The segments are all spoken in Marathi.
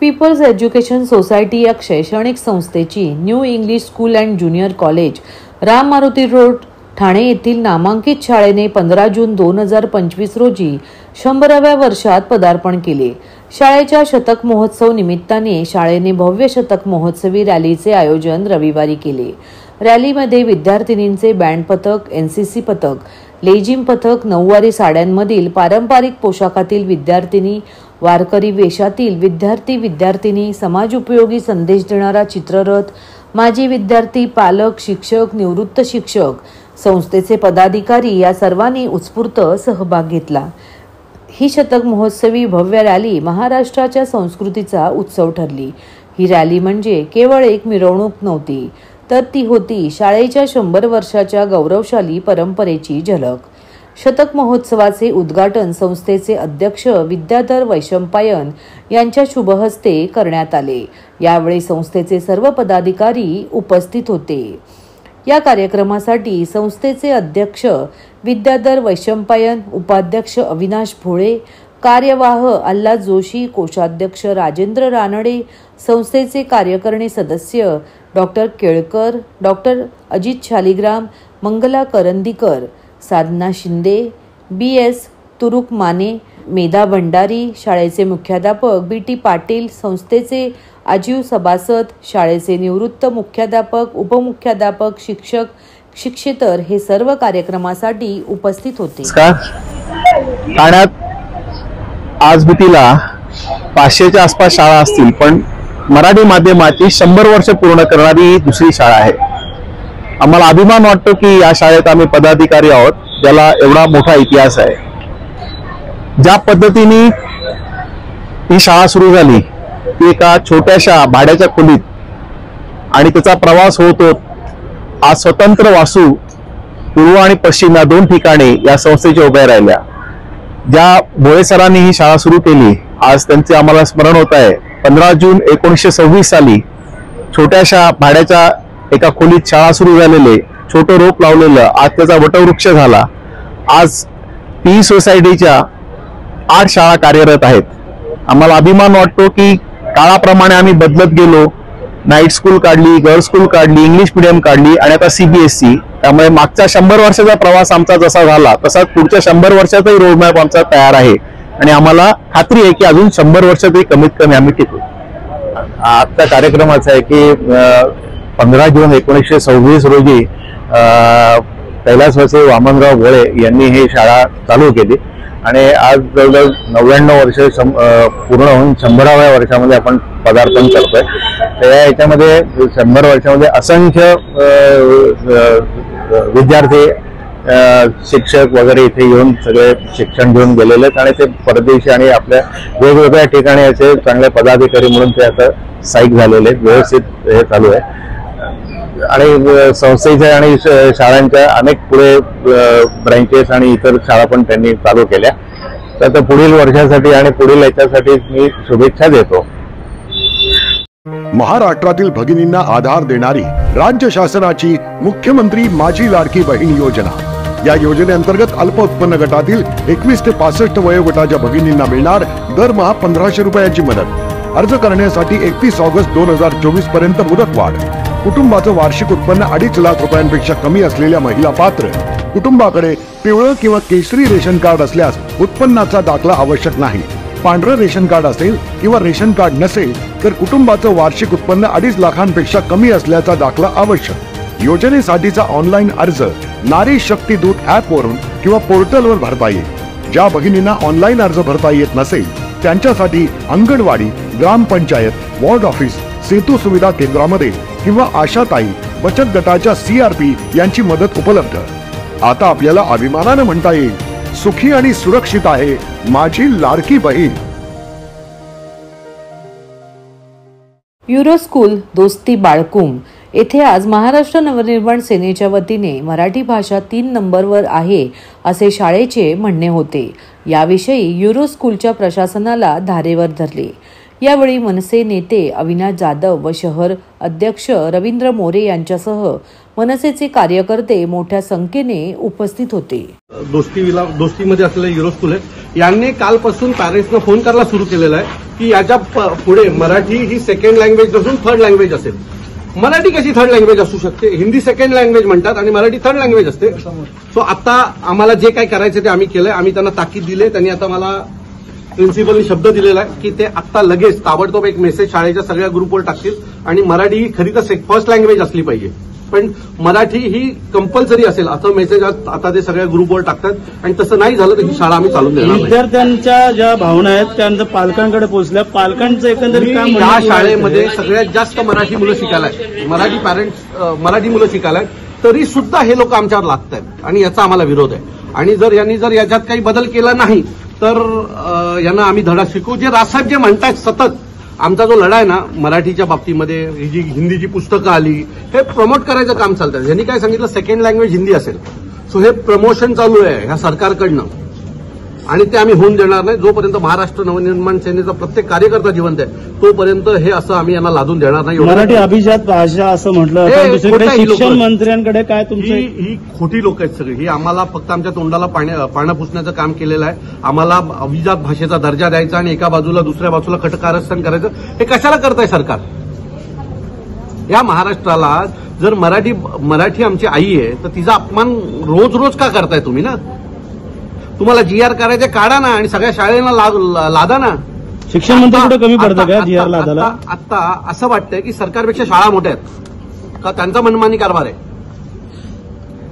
पीपल्स एज्युकेशन सोसायटी या शैक्षणिक संस्थेची new English school and junior college Ram Maruti road Thane येथील नामांकित शाळेने 15 जून 2025 रोजी 100व्या वर्षात पदार्पण केले। शाळेच्या शतक महोत्सव निमित्ताने शाळेने भव्य शतक महोत्सवी रॅलीचे आयोजन रविवारी केले। रॅलीमध्ये विद्यार्थिनींचे बँड पथक, एनसीसी पथक, लेझिम पथक, नऊवारी साड्यांमधील पारंपरिक पोशाखातील विद्यार्थिनी, वारकरी वेशातील विद्यार्थी-विद्यार्थिनी, समाज उपयोगी संदेश देणारा चित्ररथ, माजी विद्यार्थी, पालक, शिक्षक, निवृत्त शिक्षक, संस्थेचे पदाधिकारी या सर्वांनी उत्स्फूर्त सहभाग घेतला। ही शतक महोत्सवी भव्य रॅली महाराष्ट्राच्या संस्कृतीचा उत्सव ठरली। ही रॅली म्हणजे केवळ एक मिरवणूक नव्हती, तर ती होती शाळेच्या 100 वर्षाच्या गौरवशाली परंपरेची झलक। शतक महोत्सवाचे उद्घाटन संस्थेचे अध्यक्ष विद्याधर वैशंपायन यांच्या शुभहस्ते करण्यात आले। यावेळी संस्थेचे सर्व पदाधिकारी उपस्थित होते। या कार्यक्रमासाठी संस्थेचे अध्यक्ष विद्याधर वैशंपायन, उपाध्यक्ष अविनाश भोळे, कार्यवाह अल्लाद जोशी, कोषाध्यक्ष राजेंद्र रानडे, संस्थेचे कार्यकारिणी सदस्य डॉक्टर केळकर, डॉक्टर अजित शालिग्राम, मंगला करंदीकर, साधना शिंदे, BS तुरुक माने, मेधा भंडारी, शाळेचे मुख्याध्यापक BT पाटील, संस्थेचे आजीव सभासद, शाळेचे निवृत्त मुख्याध्यापक, उपमुख्याध्यापक, शिक्षक, शिक्षेतर हे सर्व कार्यक्रमासाठी उपस्थित होते। ठाण्यात आज मितीला 500च्या आसपास शाळा असतील, पण मराठी माध्यमाची 100 वर्ष पूर्ण करणारी दुसरी शाळा आहे। आम्हाला अभिमान वाटतो की या शाळेत आम्ही पदाधिकारी आहोत, ज्याला एवढा मोठा इतिहास आहे। ज्या पद्धतीने ही शाळा सुरू झाली ती एका छोट्याशा भाड्याच्या खोलीत, आणि त्याचा प्रवास होतो आज स्वतंत्र वासू पूर्व आणि पश्चिम या 2 ठिकाणी या संस्थेच्या उभ्या राहिल्या। ज्या भोळे सरांनी ही शाळा सुरू केली, आज त्यांचे आम्हाला स्मरण होत आहे। 15 जून 1926 साली छोट्याशा भाड्याच्या एका खोलीत शाळा सुरू झालेले, छोटं रोप लावलेलं, आज त्याचा वटवृक्ष झाला। आज पी सोसायटीच्या 8 शाळा कार्यरत आहेत। आम्हाला अभिमान वाटतो की काळाप्रमाणे आम्ही बदलत गेलो। नाईट स्कूल काढली, गर्ल्स स्कूल काढली, इंग्लिश मीडियम काढली आणि आता CBSE। त्यामुळे मागच्या 100 वर्षाचा प्रवास आमचा जसा झाला तसा पुढच्या 100 वर्षाचाही रोडमॅप आमचा तयार आहे, आणि आम्हाला खात्री आहे की अजून 100 वर्षातही कमीत कमी आम्ही टिकू। आजचा कार्यक्रम असा आहे की 15 जून 1926 रोजी कैलासवासी वामनराव भोळे यांनी ही शाळा चालू केली, आणि आज जवळजवळ 99 वर्ष पूर्ण होऊन 100व्या वर्षामध्ये आपण पदार्पण करतोय। तर याच्यामध्ये 100 वर्षामध्ये असंख्य विद्यार्थी, शिक्षक वगैरे इथे येऊन सगळे शिक्षण घेऊन गेलेले आहेत, आणि ते परदेशी आणि आपल्या वेगवेगळ्या ठिकाणी असे चांगले पदाधिकारी म्हणून ते आता स्थायिक झालेले आहेत। व्यवस्थित हे चालू आहे, आणि संस्थेच्या आणि शाळांच्या अनेक पुढे ब्रँचेस आणि इतर शाळा पण त्यांनी चालू केल्या। तर पुढील वर्षासाठी आणि पुढील याच्यासाठी मी शुभेच्छा देतो। महाराष्ट्रातील भगिनींना आधार देणारी राज्य शासनाची मुख्यमंत्री माझी लाडकी बहीण योजना। या योजनेअंतर्गत अल्प उत्पन्न गटातील 21 ते 65 वयोगटाच्या भगिनींना मिळणार दरमहा 1500 रुपयांची मदत। अर्ज करण्यासाठी 31 ऑगस्ट 2024 पर्यंत मुदतवाढ। कुटुंबाचं वार्षिक उत्पन्न 2.5 लाख रुपयांपेक्षा कमी असलेल्या महिला पात्र। कुटुंबाकडे पिवळं किंवा केशरी रेशन कार्ड असल्यास उत्पन्नाचा दाखला आवश्यक नाही। पांढरं रेशन कार्ड असेल किंवा रेशन कार्ड नसेल तर कुटुंबाचं वार्षिक उत्पन्न 2.5 लाखांपेक्षा कमी असल्याचा दाखला आवश्यक। योजनेसाठीचा ऑनलाईन अर्ज नारी शक्ती दूत ऍप वरून किंवा पोर्टलवर भरता येईल। ज्या भगिनींना ऑनलाईन अर्ज भरता येत नसेल त्यांच्यासाठी अंगणवाडी, ग्रामपंचायत, वॉर्ड ऑफिस, सेतू सुविधा केंद्रामध्ये किंवा आशाताई बचत गटाच्या CRP यांची मदत उपलब्ध। आता आपल्याला अभिमानाने म्हणता येईल, सुखी आणि सुरक्षित आहे माझी लाडकी बहीण। युरो स्कूल दोस्ती बाळकुम येथे आज महाराष्ट्र नवनिर्माण सेनेच्या वतीने मराठी भाषा 3 नंबरवर आहे असे शाळेचे म्हणणे होते। याविषयी युरो स्कूलच्या प्रशासनाला धारेवर धरले। यावेळी मनसे नेते अविनाश जाधव व शहर अध्यक्ष रवींद्र मोरे यांच्यासह मनसेचे कार्यकर्ते मोठ्या संख्येने उपस्थित होते. दोस्तीमध्ये असलेले युरो स्कूल आहे, यांनी कालपासून पॅरेंट्सना फोन करायला सुरू केलेला आहे की याच्या पुढे मराठी ही सेकंड लँग्वेज नसून थर्ड लँग्वेज असेल. मराठी कशी थर्ड लँग्वेज असू शकते? हिंदी सेकंड लँग्वेज म्हणतात आणि मराठी थर्ड लँग्वेज असते. सो आता आम्हाला जे काही करायचं ते आम्ही केलंय. आम्ही त्यांना ताकीद दिले. त्यांनी आता मला प्रिन्सिपलनी शब्द दिलेला आहे की ते आता लगेच ताबडतोब एक मेसेज शाळेच्या सगळ्या ग्रुपवर टाकतील आणि मराठी ही खरी तर फर्स्ट लँग्वेज असली पाहिजे, पण मराठी ही कंपल्सरी असेल असं मेसेज आता ते सगळ्या ग्रुपवर टाकतात आणि तसं नाही झालं तर ही शाळा आम्ही चालून देणार. विद्यार्थ्यांच्या ज्या भावना आहेत त्या पालकांकडे पोहोचल्या. पालकांचं एकंदरीत काम या शाळेमध्ये सगळ्यात जास्त मराठी मुलं शिकायला आहेत, मराठी मुलं शिकायला आहेत, तरी सुद्धा हे लोक आमच्यावर लागत आहेत आणि याचा आम्हाला विरोध आहे. आणि यांनी जर याच्यात काही बदल केला नाही तर यांना आम्ही धडा शिकवू. जे राजसाहेब जे म्हणतायत सतत आमचा जो लढा आहे ना मराठीच्या बाबतीमध्ये, ही जी हिंदीची पुस्तकं आली हे प्रमोट करायचं काम चालतं. यांनी काय सांगितलं सेकंड लँग्वेज हिंदी असेल. सो हे प्रमोशन चालू आहे ह्या सरकारकडनं आणि ते आम्ही होऊन देणार नाही. जोपर्यंत महाराष्ट्र नवनिर्माण सेनेचा प्रत्येक कार्यकर्ता जिवंत आहे तोपर्यंत हे असं आम्ही यांना लादून देणार नाही. मराठी अभिजात भाषा असं म्हटलं, शिक्षण मंत्र्यांकडे काय तुमची ही खोटी लोक आहेत सगळी. ही आम्हाला फक्त आमच्या तोंडाला पानं पुसण्याचं काम केलेलं आहे. आम्हाला अभिजात भाषेचा दर्जा द्यायचा आणि एका बाजूला दुसऱ्या बाजूला कटकारस्थान करायचं. हे कशाला करताय सरकार? या महाराष्ट्राला जर मराठी आमची आई आहे तर तिचा अपमान रोज रोज का करताय तुम्ही? ना तुम्हाला GR करायचे काढा ना आणि सगळ्या शाळेला लादा ना. शिक्षण मंत्री कुठे कमी पडतं का GR लादायला? आता असं वाटतंय की सरकारपेक्षा शाळा मोठ्या आहेत का त्यांचा मनमानी कारभार आहे.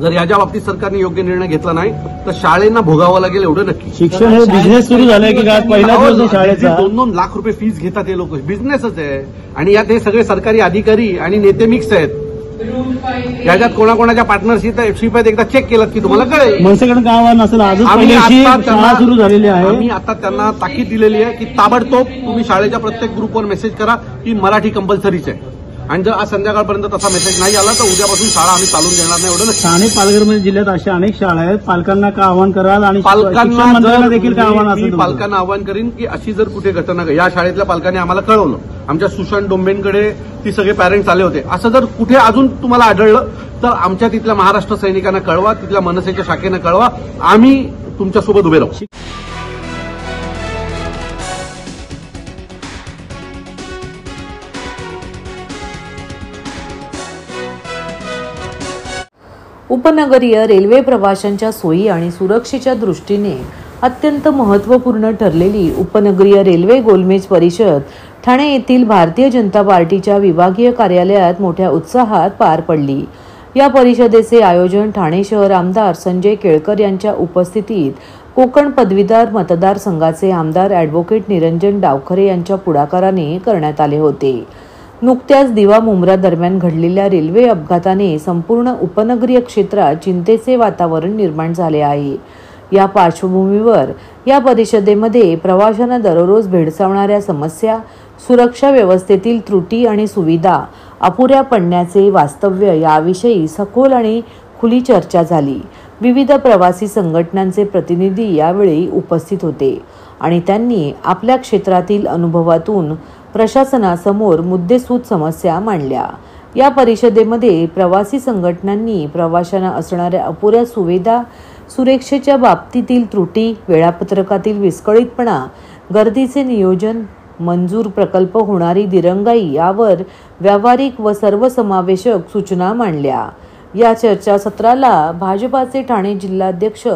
जर याच्या बाबतीत सरकारने योग्य निर्णय घेतला नाही तर शाळेंना भोगावं लागेल एवढं नक्की. शिक्षण हे बिझनेस सुरू झालंय की काय? पहिला दिवस शाळेचा 2-2 लाख रुपये फीस घेतात हे लोक. बिझनेसच आहे आणि यात हे सगळे सरकारी अधिकारी आणि नेते मिक्स आहेत. याच्यात कोणाकोणाच्या पार्टनरशिप आहेत एकदा चेक केलं की तुम्हाला कळेल. मनसेकडे काय आव्हान असेल? आजच शाळा सुरू झालेली आहे. आम्ही आता त्यांना ताकीद दिलेली आहे की ताबडतोब तुम्ही शाळेच्या प्रत्येक ग्रुपवर मेसेज करा की मराठी कंपल्सरीच आहे आणि जर आज संध्याकाळपर्यंत तसा मेसेज नाही आला तर उद्यापासून शाळा आम्ही चालून देणार नाही. एवढं ठाणे पालघर जिल्ह्यात अशा अनेक शाळा आहेत. पालकांना काय आव्हान कराल आणि पालकांना देखील काय आव्हान असेल? पालकांना आव्हान करीन की अशी जर कुठे घटना या शाळेतल्या पालकांनी आम्हाला कळवलं, आमच्या सुशांत डोंबेंकडे ती सगळे पॅरेंट्स आले होते, असं जर कुठे अजून तुम्हाला आढळलं तर आमच्या तिथल्या महाराष्ट्र सैनिकांना कळवा, तिथल्या मनसेच्या शाखेनं कळवा. आम्ही तुमच्यासोबत उभे राहू. उपनगरीय रेल्वे प्रवाशांच्या सोयी आणि सुरक्षेच्या दृष्टीने अत्यंत महत्त्वपूर्ण ठरलेली उपनगरीय रेल्वे गोलमेज परिषद ठाणे येथील भारतीय जनता पार्टीच्या विभागीय कार्यालयात मोठ्या उत्साहात पार पडली. या परिषदेचे आयोजन ठाणे शहर आमदार संजय केळकर यांच्या उपस्थितीत कोकण पदवीधर मतदारसंघाचे आमदार ॲडव्होकेट निरंजन डावखरे यांच्या पुढाकाराने करण्यात आले होते. नुकत्याच दिवा मुंब्रा दरम्यान घडलेल्या रेल्वे अपघाताने संपूर्ण उपनगरीय क्षेत्रात चिंतेचे वातावरण निर्माण झाले आहे. या पार्श्वभूमीवर या परिषदेमध्ये प्रवाशांना दररोज भेडसावणाऱ्या समस्या, सुरक्षा व्यवस्थेतील त्रुटी आणि सुविधा अपुऱ्या पडण्याचे वास्तव्य याविषयी सखोल आणि खुली चर्चा झाली. विविध प्रवासी संघटनांचे प्रतिनिधी यावेळी उपस्थित होते आणि त्यांनी आपल्या क्षेत्रातील अनुभवातून प्रशासनासमोर मुद्देसूद समस्या मांडल्या. या परिषदेमध्ये प्रवासी संघटनांनी प्रवाशांना असणाऱ्या अपुऱ्या सुविधा, सुरक्षेच्या बाबतीतील त्रुटी, वेळापत्रकातील विस्कळीतपणा, गर्दीचे नियोजन, मंजूर प्रकल्प होणारी दिरंगाई यावर व्यावहारिक व सर्वसमावेशक सूचना मांडल्या. या चर्चासत्राला भाजपाचे ठाणे जिल्हाध्यक्ष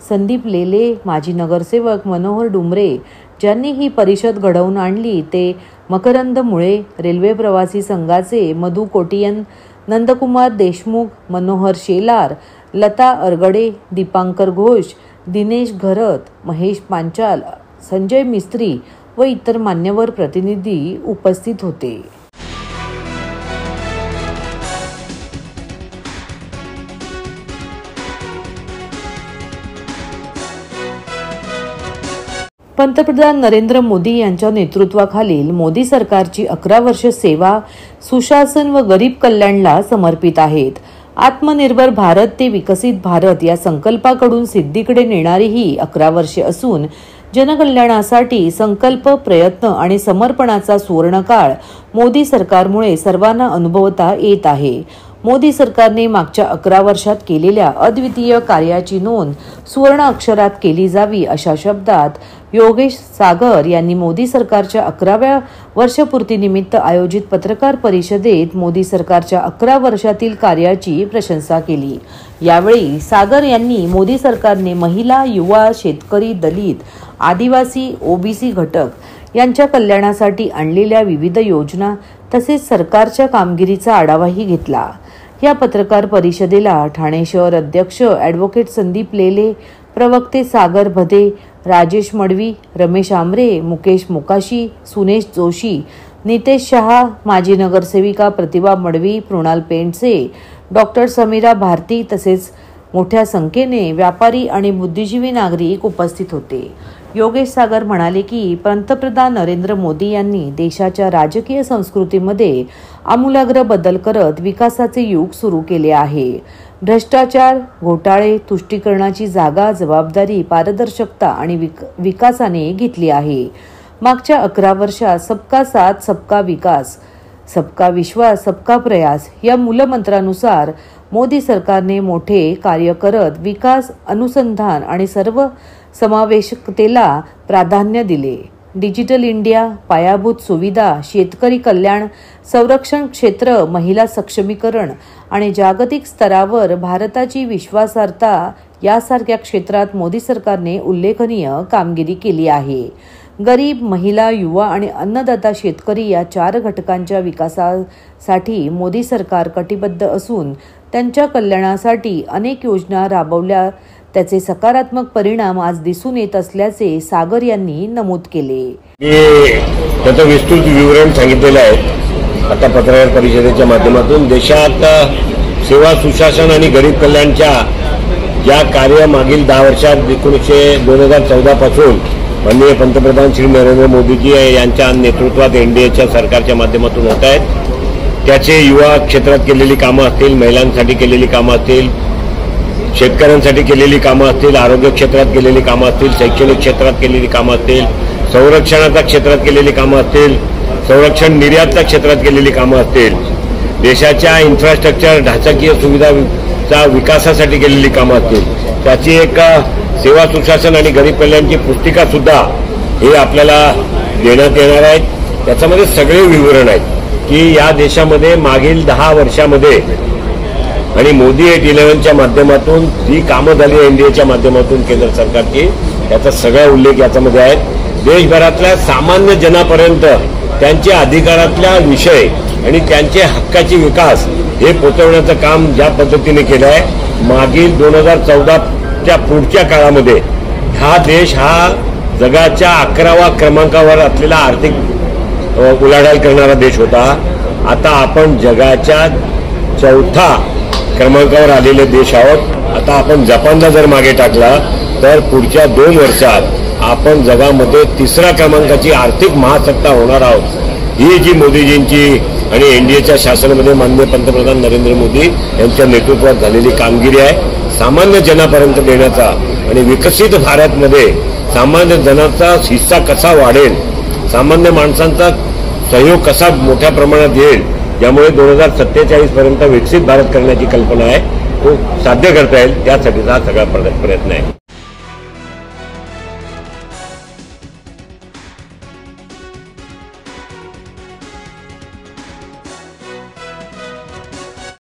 संदीप लेले, माजी नगरसेवक मनोहर डुमरे ज्यांनी ही परिषद घडवून आणली ते मकरंद मुळे, रेल्वे प्रवासी संघाचे मधु कोटियन, नंदकुमार देशमुख, मनोहर शेलार, लता अरगडे, दीपांकर घोष, दिनेश घरत, महेश पांचाल, संजय मिस्त्री व इतर मान्यवर प्रतिनिधी उपस्थित होते. पंतप्रधान नरेंद्र मोदी यांच्या नेतृत्वाखालील मोदी सरकारची 11 वर्ष सेवा, सुशासन व गरीब कल्याणला समर्पित आहेत. आत्मनिर्भर भारत ते विकसित भारत या संकल्पाकडून सिद्धीकडे नेणारी ही 11 वर्षे असून जनकल्याणासाठी संकल्प, प्रयत्न आणि समर्पणाचा सुवर्णकाळ मोदी सरकारमुळे सर्वांना अनुभवता येत आहे. मोदी सरकारने मागच्या 11 वर्षात केलेल्या अद्वितीय कार्याची नोंद सुवर्ण अक्षरात केली जावी, अशा शब्दात योगेश सागर यांनी मोदी सरकारच्या 11व्या वर्षपूर्तीनिमित्त आयोजित पत्रकार परिषदेत मोदी सरकारच्या 11 वर्षातील कार्याची प्रशंसा केली. यावेळी सागर यांनी मोदी सरकारने महिला, युवा, शेतकरी, दलित, आदिवासी, ओबीसी घटक यांच्या कल्याणासाठी आणलेल्या विविध योजना तसेच सरकारच्या कामगिरीचा आढावाही घेतला. या पत्रकार परिषदेला ठाणे शहर अध्यक्ष ॲडव्होकेट संदीप लेले, प्रवक्ते सागर भदे, राजेश मडवी, रमेश आमरे, मुकेश मोकाशी, सुनेश जोशी, नितेश शहा, माजी नगरसेविका प्रतिभा मडवी, मृणाल पेंडसे, डॉक्टर समीरा भारती तसेच मोठ्या संख्येने व्यापारी आणि बुद्धिजीवी नागरिक उपस्थित होते. योगेश सागर म्हणाले की पंतप्रधान नरेंद्र मोदी यांनी देशाच्या राजकीय संस्कृतीमध्ये आमूलाग्र बदल करत विकासाचे युग सुरू केले आहे. भ्रष्टाचार, घोटाळे, तुष्टीकरणाची जागा जबाबदारी, पारदर्शकता आणि विकासाने घेतली आहे. मागच्या 11 वर्षात सबका साथ, सबका विकास, सबका विश्वास, सबका प्रयास या मूलमंत्रानुसार मोदी सरकारने मोठे कार्य करत विकास, अनुसंधान आणि सर्व समावेशकतेला प्राधान्य दिले. डिजिटल इंडिया, पायाभूत सुविधा, शेतकरी कल्याण, संरक्षण क्षेत्र, महिला सक्षमीकरण आणि जागतिक स्तरावर भारताची विश्वासार्हता यासारख्या क्षेत्रात मोदी सरकारने उल्लेखनीय कामगिरी केली आहे. गरीब, महिला, युवा आणि अन्नदाता शेतकरी या 4 घटकांच्या विकासासाठी मोदी सरकार कटिबद्ध असून त्यांच्या कल्याणासाठी अनेक योजना राबवल्या. त्याचे सकारात्मक परिणाम आज दिसून येत असल्याचे सागर यांनी नमूद केले. त्याचं विस्तृत विवरण सांगितलेलं आहे. आता पत्रकार परिषदेच्या माध्यमातून देशात सेवा, सुशासन आणि गरीब कल्याणच्या या कार्य मागील 10 वर्षात 2014 पासून माननीय पंतप्रधान श्री नरेंद्र मोदीजी यांच्या नेतृत्वात एनडीएच्या सरकारच्या माध्यमातून होत आहेत. त्याचे युवा क्षेत्रात केलेली कामं असतील, महिलांसाठी केलेली कामं असतील, शेतकऱ्यांसाठी केलेली कामं असतील, आरोग्य क्षेत्रात केलेली कामं असतील, शैक्षणिक क्षेत्रात केलेली कामं असतील, संरक्षणाच्या क्षेत्रात केलेली कामं असतील, संरक्षण निर्यातच्या क्षेत्रात केलेली कामं असतील, देशाच्या इन्फ्रास्ट्रक्चर ढाचाकीय सुविधांच्या विकासासाठी केलेली कामं असतील, त्याची एक सेवा, सुशासन आणि गरीब कल्याणची पुस्तिका सुद्धा हे आपल्याला देण्यात येणार आहे. त्याच्यामध्ये सगळे विवरण आहेत की या देशामध्ये मागील 10 वर्षामध्ये आणि मोदी 811च्या माध्यमातून जी कामं झाली एनडीएच्या माध्यमातून केंद्र सरकारची, त्याचा सगळा उल्लेख याच्यामध्ये आहे. देशभरातल्या सामान्य जनापर्यंत त्यांच्या अधिकारातल्या विषय आणि त्यांचे हक्काचे विकास हे पोहोचवण्याचं काम ज्या पद्धतीने केलं आहे, मागील 2014च्या पुढच्या काळामध्ये हा देश हा जगाच्या 11व्या क्रमांकावर असलेला आर्थिक उलाढाल करणारा देश होता. आता आपण जगाच्या 4थ्या क्रमांकावर आलेले देश आहोत. आता आपण जपानला जर मागे टाकला तर पुढच्या 2 वर्षात आपण जगामध्ये 3ऱ्या क्रमांकाची आर्थिक महासत्ता होणार आहोत. ही जी मोदीजींची आणि एनडीएच्या शासनामध्ये माननीय पंतप्रधान नरेंद्र मोदी यांच्या नेतृत्वात झालेली कामगिरी आहे. सामान्य जनापर्यंत देण्याचा आणि विकसित भारतमध्ये सामान्य जनाचा हिस्सा कसा वाढेल, सामान्य माणसांचा सहयोग कसा मोठ्या प्रमाणात येईल, यामुळे 2047 पर्यंत विकसित भारत करण्याची कल्पना आहे तो साध्य करता येईल, त्यासाठीचा हा सगळा प्रयत्न आहे.